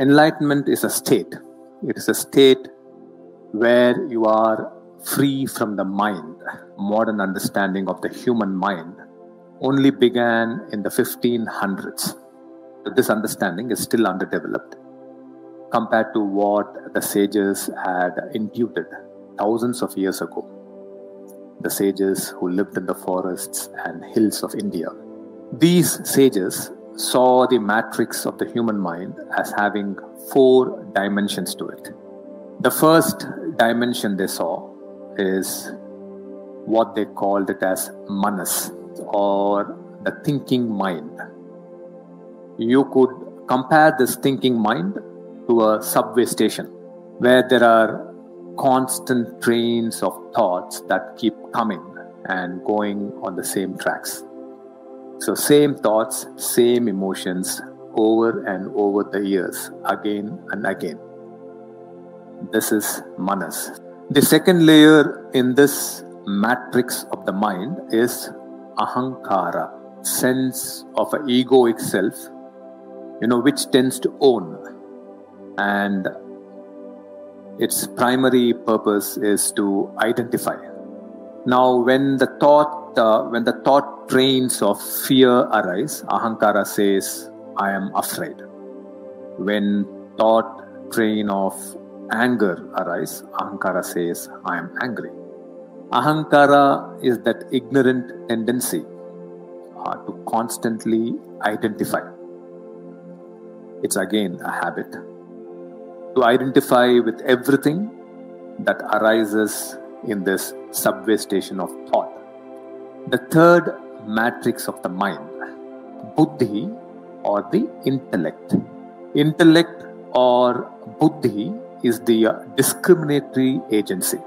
Enlightenment is a state. It is a state where you are free from the mind. Modern understanding of the human mind only began in the 1500s. This understanding is still underdeveloped compared to what the sages had intuited thousands of years ago. The sages who lived in the forests and hills of India. These sages saw the matrix of the human mind as having 4 dimensions to it. The first dimension they saw is what they called it as manas, or the thinking mind. You could compare this thinking mind to a subway station where there are constant trains of thoughts that keep coming and going on the same tracks. So same thoughts, same emotions over and over the years, again and again. This is manas. The second layer in this matrix of the mind is ahankara, sense of an egoic self, which tends to own, and its primary purpose is to identify. Now, when the thought trains of fear arise, ahankara says, "I am afraid." When thought train of anger arise, ahankara says, "I am angry." Ahankara is that ignorant tendency to constantly identify. It's again a habit to identify with everything that arises in this subway station of thought. The third matrix of the mind, buddhi, or the intellect. Intellect or buddhi is the discriminatory agency.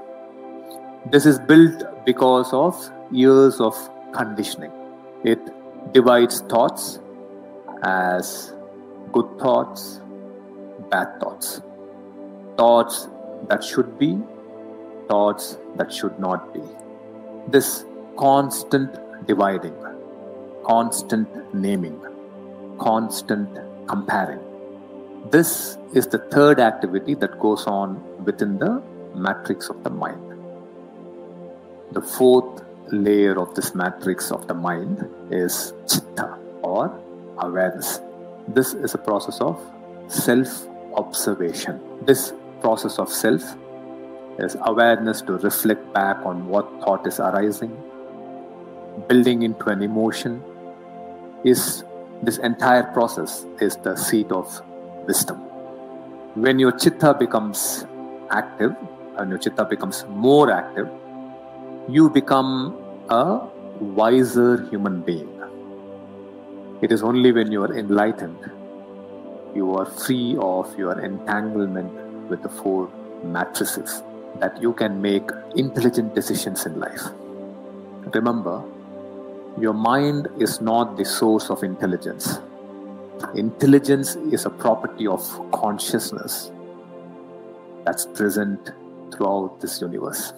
This is built because of years of conditioning. It divides thoughts as good thoughts, bad thoughts, thoughts that should be, thoughts that should not be. This constant dividing, constant naming, constant comparing. This is the third activity that goes on within the matrix of the mind. The fourth layer of this matrix of the mind is chitta, or awareness. This is a process of self-observation. This process of self is awareness to reflect back on what thought is arising, building into an emotion. This entire process is the seat of wisdom. When your chitta becomes active, and your chitta becomes more active, you become a wiser human being. It is only when you are enlightened, you are free of your entanglement with the 4 matrices, that you can make intelligent decisions in life. Remember, your mind is not the source of intelligence. Intelligence is a property of consciousness that's present throughout this universe.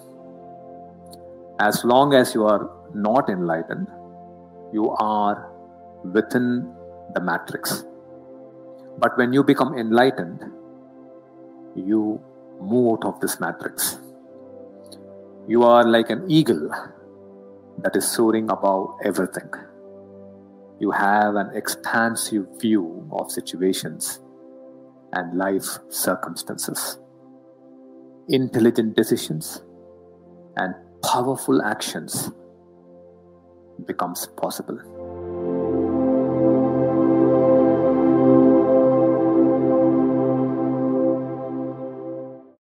As long as you are not enlightened, you are within the matrix. But when you become enlightened, you move out of this matrix. You are like an eagle that is soaring above everything. You have an expansive view of situations and life circumstances. Intelligent decisions and powerful actions becomes possible.